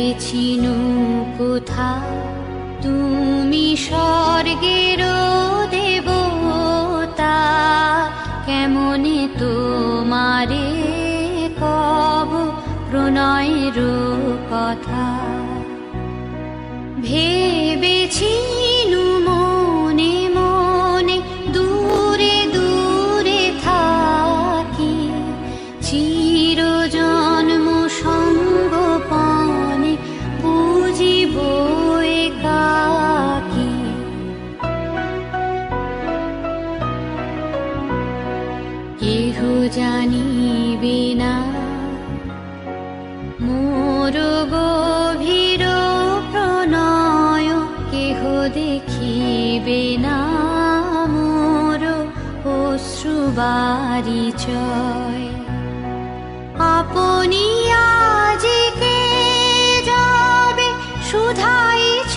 ভেবেছিনু কোথা তুমি স্বর্গের দেবতা, কেমনে তোমারে কব প্রণয়ের কথা। ভেবেছিনু মনে মনে দূরে দূরে থাকি, চিরজন্ম সঙ্গোপনে বুঝিব একাকী। কেহ জানিবে না মোর গভীর প্রণয়, কেহ দেখিবে না মোর অশ্রুবারিচয়। আপনি আজিকে যাবে শুধাইছ